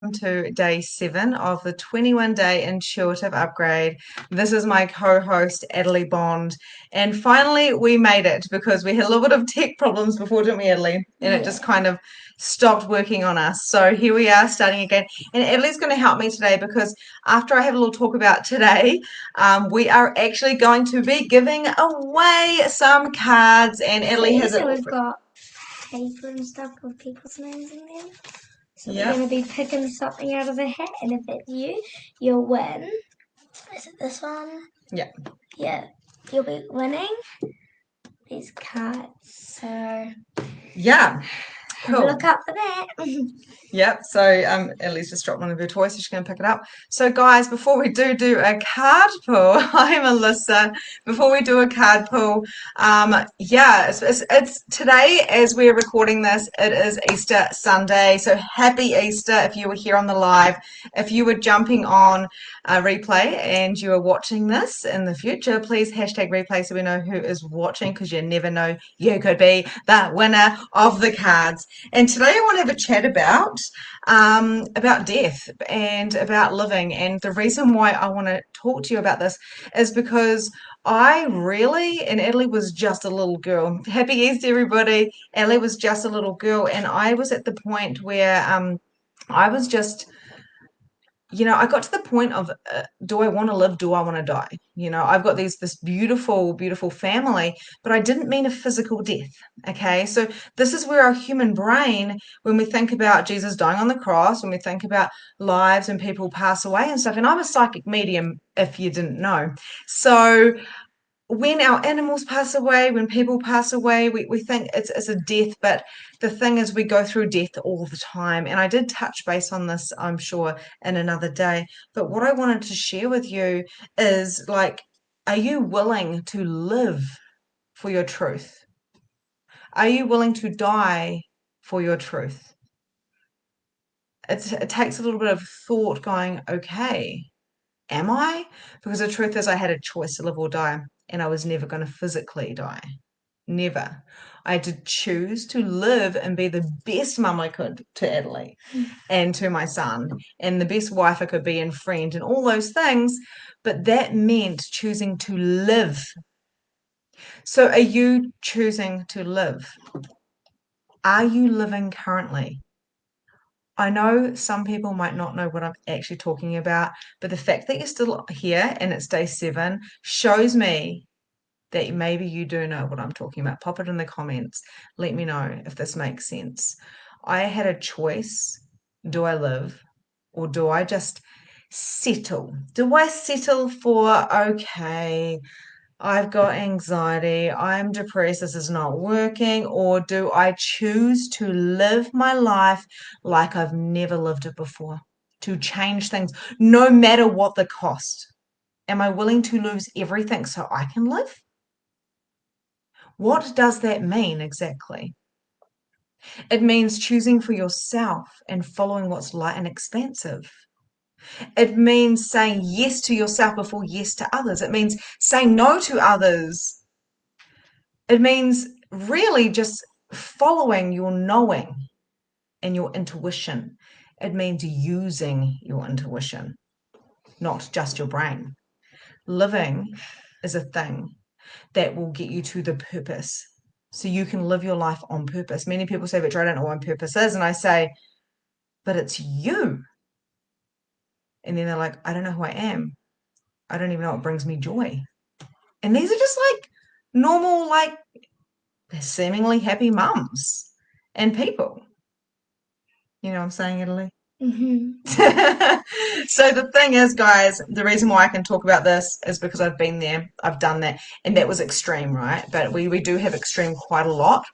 To day 7 of the 21-day intuitive upgrade. This is my co-host Adalee Bond, and finally we made it because we had a little bit of tech problems before, didn't we, Adalee? And it just Yeah. kind of stopped working on us. So here we are starting again, and Adalee's going to help me today because after I have a little talk about today, we are actually going to be giving away some cards, and Adalee See, has it so all. we've got paper and stuff with people's names in them. So we're Yep. going to be picking something out of the hat, and if it's you, you'll win. Is it this one? Yeah. Yeah, you'll be winning these cards. So Yeah. have a Cool. look out for that. Yep. So Ellie's just dropped one of her toys, so she's going to pick it up. So guys, before we do a card pull, hi Melissa. Before we do a card pull, yeah, it's today as we're recording this. It is Easter Sunday, so happy Easter if you were here on the live. If you were jumping on a replay and you are watching this in the future, please hashtag replay so we know who is watching because you never know, you could be the winner of the cards. And today I want to have a chat about death and about living. And the reason why I want to talk to you about this is because I really, and Ellie was just a little girl. Happy Easter, everybody. Ellie was just a little girl, and I was at the point where I was just I got to the point of do I want to live? Do I want to die? I've got this beautiful, beautiful family, but I didn't mean a physical death. Okay, so this is where our human brain, when we think about Jesus dying on the cross, when we think about lives and people pass away and stuff, and I'm a psychic medium, if you didn't know. So when our animals pass away, when people pass away, we think it's a death, but the thing is we go through death all the time. And I did touch base on this, I'm sure, in another day. But what I wanted to share with you is like, are you willing to live for your truth? Are you willing to die for your truth? It takes a little bit of thought going, okay, am I? Because the truth is, I had a choice to live or die, and I was never going to physically die. Never. I had to choose to live and be the best mum I could to Adalee and to my son, and the best wife I could be and friend and all those things. But that meant choosing to live. So, are you choosing to live? Are you living currently? I know some people might not know what I'm actually talking about, but the fact that you're still here and it's day 7 shows me that maybe you do know what I'm talking about. Pop it in the comments. Let me know if this makes sense. I had a choice. Do I live or do I just settle? Do I settle for, okay, I've got anxiety, I'm depressed, this is not working, or do I choose to live my life like I've never lived it before? To change things, no matter what the cost. Am I willing to lose everything so I can live? What does that mean exactly? It means choosing for yourself and following what's light and expansive. It means saying yes to yourself before yes to others. It means saying no to others. It means really just following your knowing and your intuition. It means using your intuition, not just your brain. Living is a thing that will get you to the purpose. So you can live your life on purpose. Many people say, but I don't know what purpose is. And I say, but it's you. And then they're like, I don't know who I am. I don't even know what brings me joy. And these are just like normal, like seemingly happy mums and people. You know what I'm saying, Italy? hmm So the thing is, guys, the reason why I can talk about this is because I've been there, I've done that, and that was extreme, right? But we do have extreme quite a lot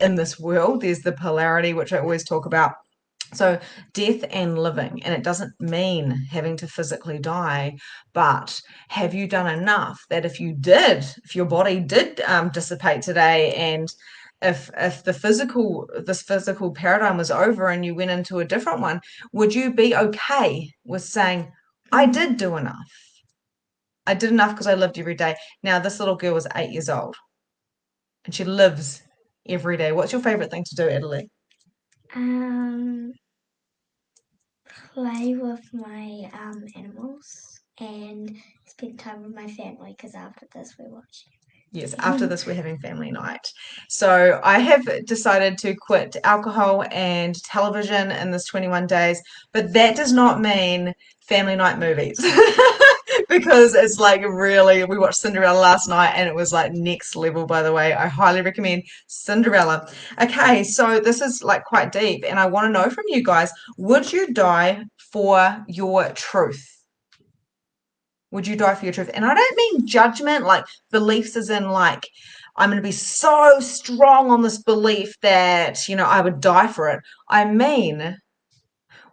in this world. There's the polarity, which I always talk about. So death and living, and it doesn't mean having to physically die, but have you done enough that if your body did dissipate today, and if this physical paradigm was over and you went into a different one, would you be okay with saying, I did do enough? I did enough because I lived every day. Now, this little girl was 8 years old and she lives every day. What's your favorite thing to do, Italy? Um, play with my animals and spend time with my family because after this we're watching. Yes, after this we're having family night. So I have decided to quit alcohol and television in this 21 days, but that does not mean family night movies. Because it's like really, we watched Cinderella last night and it was like next level, by the way. I highly recommend Cinderella. Okay, so this is like quite deep, and I want to know from you guys, would you die for your truth? Would you die for your truth? And I don't mean judgment, like beliefs as in like, I'm going to be so strong on this belief that, I would die for it. I mean,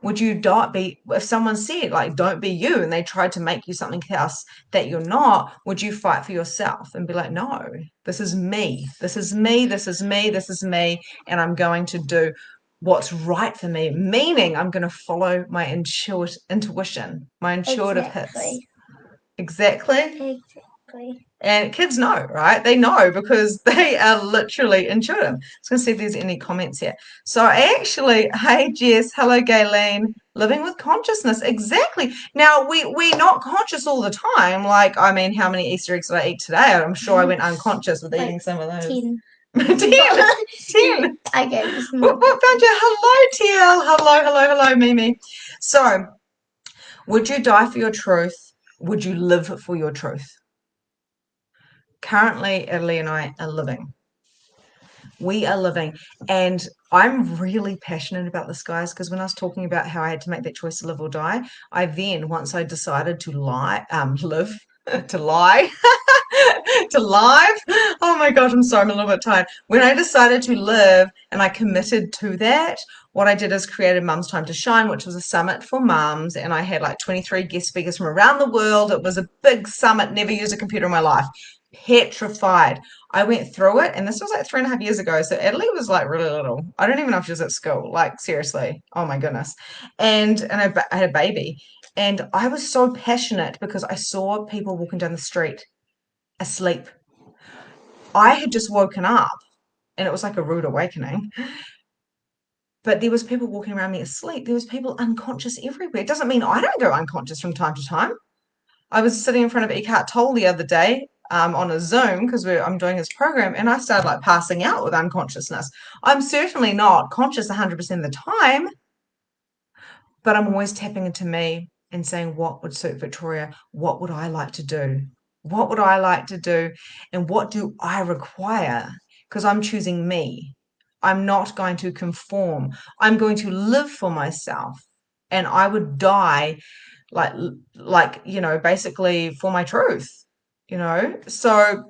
would you be, if someone said, like, don't be you, and they tried to make you something else that you're not, would you fight for yourself and be like, no, this is me. This is me. This is me. This is me. And I'm going to do what's right for me, meaning I'm going to follow my intuition, my intuitive hits. Exactly. And kids know, right? They know because they are literally intuitive. I was going to see if there's any comments here. So actually, hey Jess, hello Gayleen, living with consciousness. Exactly. Now we're not conscious all the time. Like, I mean, how many Easter eggs did I eat today? I'm sure I went unconscious with eating some of those. 10. 10. 10. I gave this What found you? Hello, TL. Hello, Mimi. So, would you die for your truth? Would you live for your truth? Currently, Adalee and I are living. We are living. And I'm really passionate about this, guys, because when I was talking about how I had to make that choice to live or die, I then, once I decided to live, to lie, to live. Oh my God, I'm a little bit tired. When I decided to live and I committed to that, what I did is created Mums Time to Shine, which was a summit for mums. And I had like 23 guest speakers from around the world. It was a big summit, never used a computer in my life. Petrified. I went through it, and this was like 3.5 years ago. So Adalee was like really little. I don't even know if she was at school. Like seriously, oh my goodness. And I had a baby, and I was so passionate because I saw people walking down the street asleep. I had just woken up, and it was like a rude awakening. But there was people walking around me asleep. There was people unconscious everywhere. It doesn't mean I don't go unconscious from time to time. I was sitting in front of Eckhart Tolle the other day on a Zoom because I'm doing his program, and I started like passing out with unconsciousness. I'm certainly not conscious 100% of the time, but I'm always tapping into me and saying, what would suit Victoria? What would I like to do? What would I like to do? And what do I require? Because I'm choosing me. I'm not going to conform. I'm going to live for myself. And I would die basically for my truth, so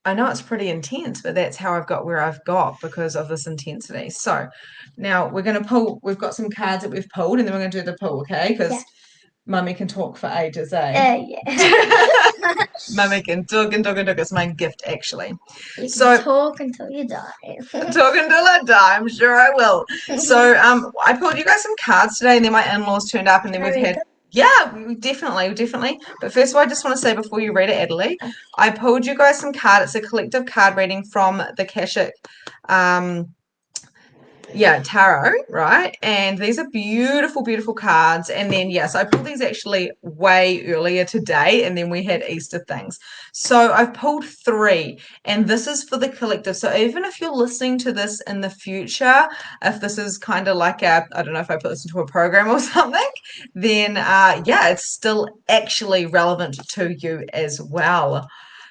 I know it's pretty intense, but that's how I've got where I've got because of this intensity. So now we're going to pull. We've got some cards that we've pulled, and then we're going to do the pull, okay? Because Mummy can talk for ages, eh? Yeah. Mummy can talk and talk and talk. It's my gift, actually. You So can talk until you die. talk until I die. I'm sure I will. So I pulled you guys some cards today, and then my in-laws turned up, and then we've had. Yeah, definitely. But first of all, I just want to say before you read it, Adalee, I pulled you guys some card. It's a collective card reading from the Akashic tarot, right? And these are beautiful, beautiful cards. And then, yes, I pulled these actually way earlier today, and then we had Easter things. So I've pulled 3, and this is for the collective. So even if you're listening to this in the future, if this is kind of like I don't know if I put this into a program or something, then it's still actually relevant to you as well.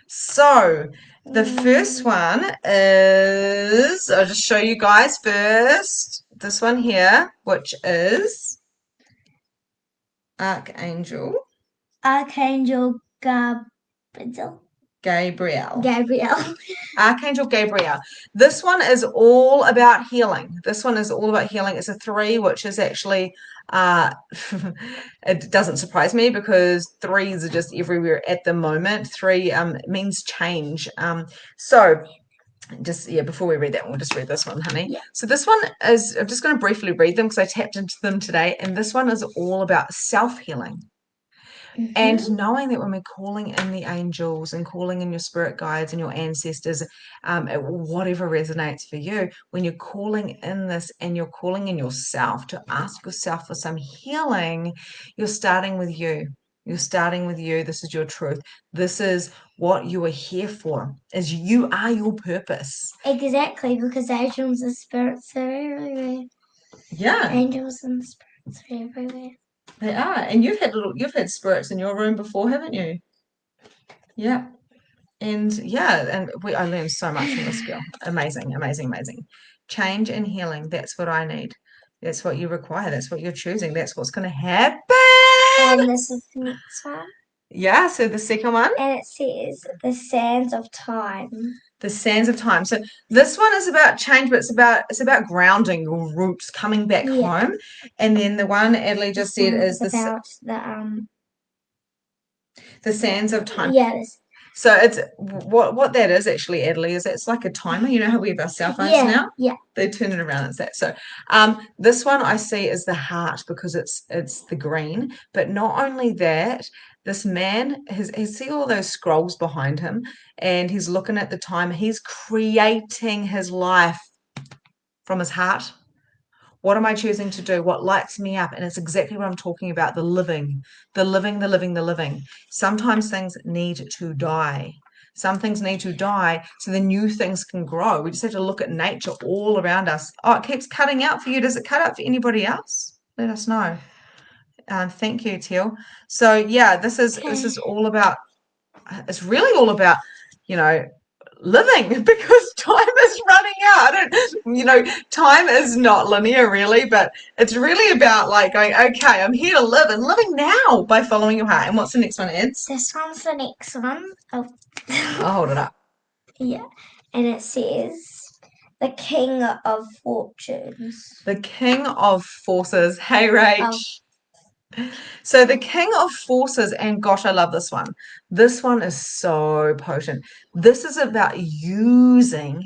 So the first one is, I'll just show you guys first, this one here, which is Archangel Gabriel. Archangel Gabriel. This one is all about healing. It's a 3, which is actually, it doesn't surprise me because 3s are just everywhere at the moment. 3 means change. So before we read that one, we'll just read this one, honey. Yeah. So this one is, I'm just going to briefly read them because I tapped into them today. And this one is all about self-healing. Mm-hmm. And knowing that when we're calling in the angels and calling in your spirit guides and your ancestors, whatever resonates for you, when you're calling in this and you're calling in yourself to ask yourself for some healing, you're starting with you. You're starting with you. This is your truth. This is what you are here for, is you are your purpose. Exactly, because angels and spirits are everywhere. Yeah, Angels and spirits are everywhere. they are. And you've had spirits in your room before, haven't you? Yeah. And yeah, and I learned so much from this girl. Amazing, amazing, amazing. Change and healing. That's what I need. That's what you require. That's what you're choosing. That's what's going to happen. And this is the next one. Yeah, so the second one, And it says the sands of time. the sands of time. So this one is about change, but it's about grounding your roots, coming back home. And then the one Adalee just said is about the sands of time. Yes. So it's what that is actually, Adalee, is it's like a timer. You know how we have our cell phones now? Yeah. They turn it around. It's that. So this one I see is the heart because it's the green. But not only that, this man has see all those scrolls behind him, and he's looking at the time. He's creating his life from his heart. What am I choosing to do? What lights me up? And it's exactly what I'm talking about, the living, the living, the living, the living. Sometimes things need to die. Some things need to die so the new things can grow. We just have to look at nature all around us. Oh, it keeps cutting out for you. Does it cut out for anybody else? Let us know. Thank you, Teal. So yeah, this is all about. It's really all about, you know, living because time is running out. Time is not linear really, but it's really about like going, okay, I'm here to live and living now by following your heart. And what's the next one, Eds? This one's the next one. Oh. I'll hold it up. Yeah. And it says the King of Fortunes. The King of Forces. Hey, Rach. So the King of Forces, and gosh, I love this one. This one is so potent. This is about utilizing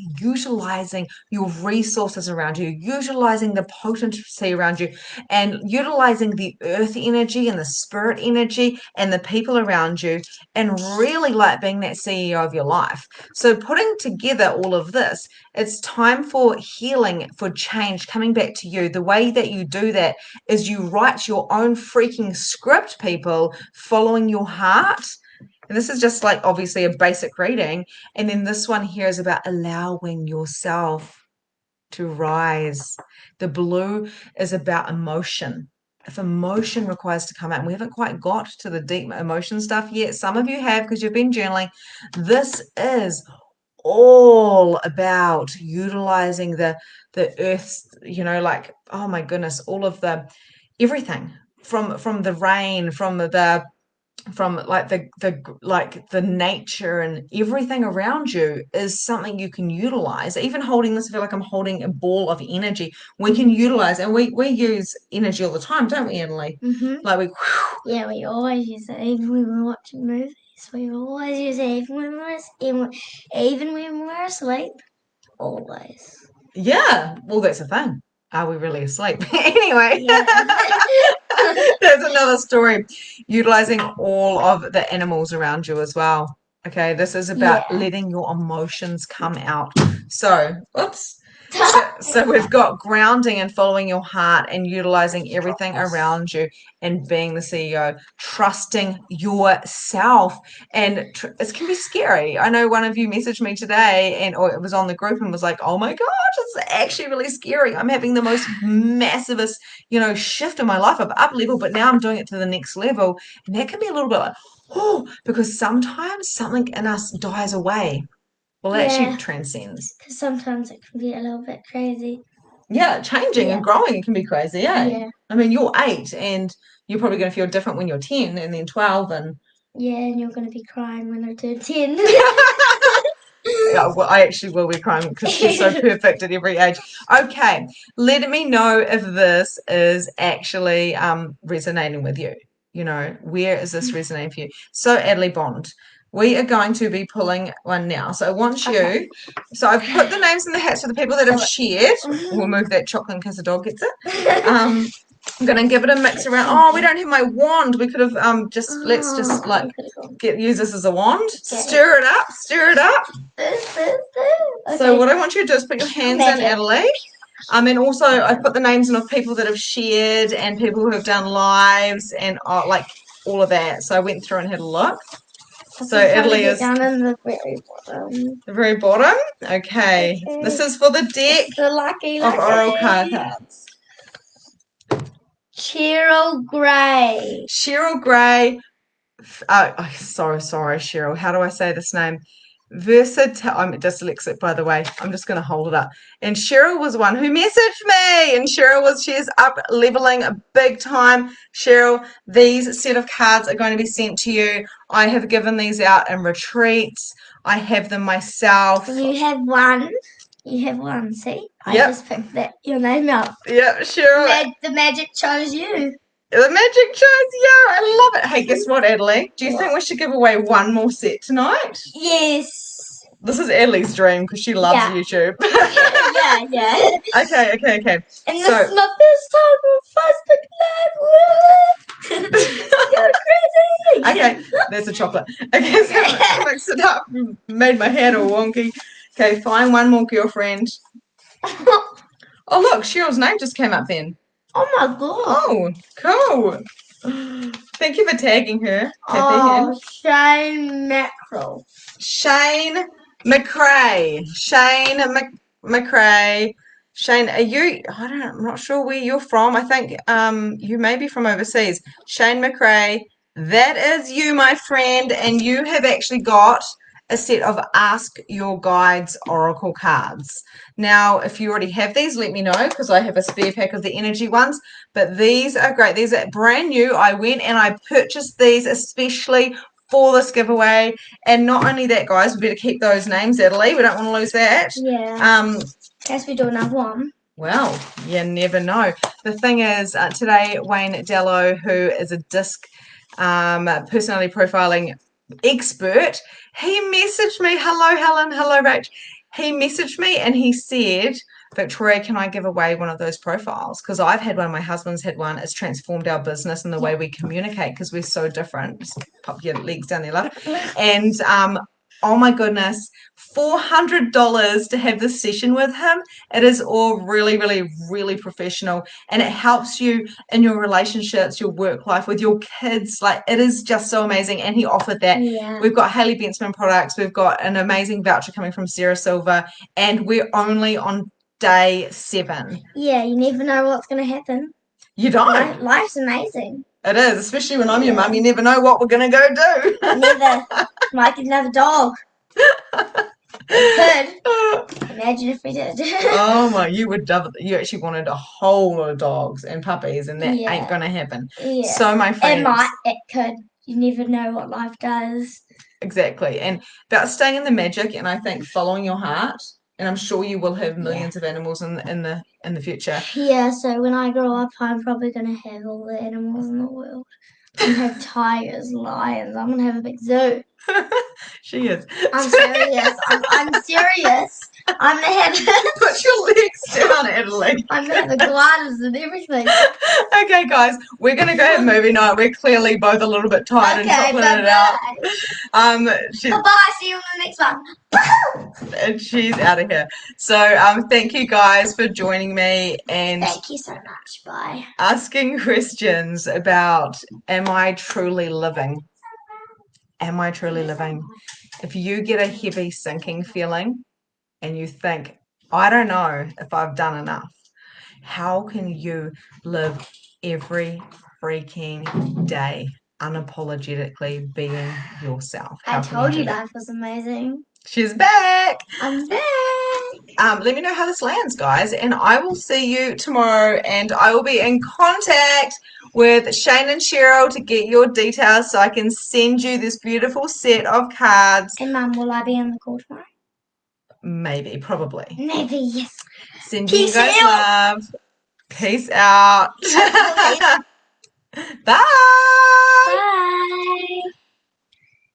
your resources around you, utilizing the potency around you, and utilizing the earth energy and the spirit energy and the people around you, and really like being that CEO of your life. So putting together all of this, it's time for healing, for change, coming back to you. The way that you do that is you write your own freaking script, people, following your heart. And this is just like obviously a basic reading. And then this one here is about allowing yourself to rise. The blue is about emotion. If emotion requires to come out, and we haven't quite got to the deep emotion stuff yet, some of you have because you've been journaling. This is all about utilizing the earth's, like, oh my goodness, all of the everything from the rain, from like the nature, and everything around you is something you can utilize. Even holding this, I feel like I'm holding a ball of energy we can utilize, and we use energy all the time, don't we, Adalee? Like we always use it even when we're watching movies. We always use it even when we're asleep. Always. Yeah, well, that's the thing. Are we really asleep? Anyway, Yeah. that's another story. Utilizing all of the animals around you as well. Okay, this is about letting your emotions come out. So, oops. So we've got grounding and following your heart and utilizing everything around you and being the CEO, trusting yourself. And it can be scary. I know one of you messaged me today or it was on the group and was like, oh my gosh, it's actually really scary. I'm having the most massivest, shift in my life of up level, but now I'm doing it to the next level. And that can be a little bit like, oh, because sometimes something in us dies away. Well, it actually transcends. Because sometimes it can be a little bit crazy. Yeah, changing and growing can be crazy, Yeah. I mean, you're 8 and you're probably going to feel different when you're 10 and then 12 and... Yeah, and you're going to be crying when I turn 10. Yeah, well, I actually will be crying because she's so perfect at every age. Okay, let me know if this is actually resonating with you. Where is this resonating for you? So, Adalee Bond, we are going to be pulling one now. So I want you... So I've put the names in the hats for the people that have shared. We'll move that chocolate in case the dog gets it. I'm gonna give it a mix around. Oh, we don't have my wand. We could have let's just like use this as a wand. Okay. Stir it up, stir it up. Okay. So what I want you to do is put your hands in, Adalee. And also I've put the names in of people that have shared and people who have done lives and like all of that. So I went through and had a look. So Adalee is down in the very bottom. The very bottom. Okay. This is for the deck the lucky of oral cards. Cheryl Gray. Cheryl Gray. Sorry, Cheryl. How do I say this name? Versatile. I'm dyslexic, by the way. I'm just going to hold it up. And Cheryl was one who messaged me. And she's up leveling big time. Cheryl, these set of cards are going to be sent to you. I have given these out in retreats. I have them myself. You have one. See? I just picked your name out. Yep, Cheryl. The magic chose you. The magic chose you. I love it. Hey, guess what, Adalee? Do you think we should give away one more set tonight? Yes. This is Adalee's dream because she loves YouTube. yeah. Okay. And this is my first time on Facebook Live. You're crazy. Okay, there's a chocolate. Okay, so I mixed it up, made my head all wonky. Okay, find one more girlfriend. Oh, look, Cheryl's name just came up then. Oh my god. Oh, cool. Thank you for tagging her. Shane Mackerel. Shane McRae. McRae. Shane, I'm not sure where you're from. I think you may be from overseas. Shane McRae, that is you, my friend, and you have actually got a set of Ask Your Guides Oracle cards. Now, if you already have these, let me know because I have a spare pack of the energy ones, but these are great. These are brand new. I went and I purchased these especially for this giveaway, and not only that, guys, we better keep those names, Adalee. We don't want to lose that. Yeah. Guess we do another one. Well, you never know. The thing is, today Wayne Dello, who is a disc personality profiling expert, he messaged me. Hello, Helen. Hello, Rach. He messaged me and he said, Victoria, can I give away one of those profiles? Because I've had one, my husband's had one. It's transformed our business and the way we communicate because we're so different. Just pop your legs down there, love. And oh my goodness, $400 to have this session with him. It is all really, really, really professional, and it helps you in your relationships, your work life, with your kids. Like, it is just so amazing, and he offered that. Yeah. We've got Hayley Bentzman products. We've got an amazing voucher coming from Sarah Silver, and we're only on day 7. Yeah, you never know what's going to happen. You don't. Life's amazing. It is, especially when I'm your mum. You never know what we're going to go do. Never. Might get another dog. Could. Imagine if we did. Oh my, you would double. You actually wanted a whole lot of dogs and puppies, and that ain't going to happen. Yeah. So, my friends. It could. You never know what life does. Exactly. And about staying in the magic, and I think following your heart. And I'm sure you will have millions of animals in the future. Yeah, so when I grow up, I'm probably going to have all the animals in the world. I'm going to have tigers, lions. I'm going to have a big zoo. She is. I'm serious. I'm serious. I'm going to have... Put your legs down, Adalee. I'm going to have iguanas and everything. Okay, guys. We're going to go have movie night. We're clearly both a little bit tired and chocolated it out. Bye-bye. See you on the next one. And she's out of here. So thank you guys for joining me and thank you so much. Bye. Asking questions about, am I truly living? Am I truly living? If you get a heavy sinking feeling and you think, I don't know if I've done enough, how can you live every freaking day unapologetically being yourself? I told you life was amazing. She's back. I'm back. Let me know how this lands, guys, and I will see you tomorrow, and I will be in contact with Shane and Cheryl to get your details so I can send you this beautiful set of cards. And Mum, will I be on the call tomorrow? Maybe, probably. Maybe, yes. Sending you guys love. Peace out. Bye. Bye.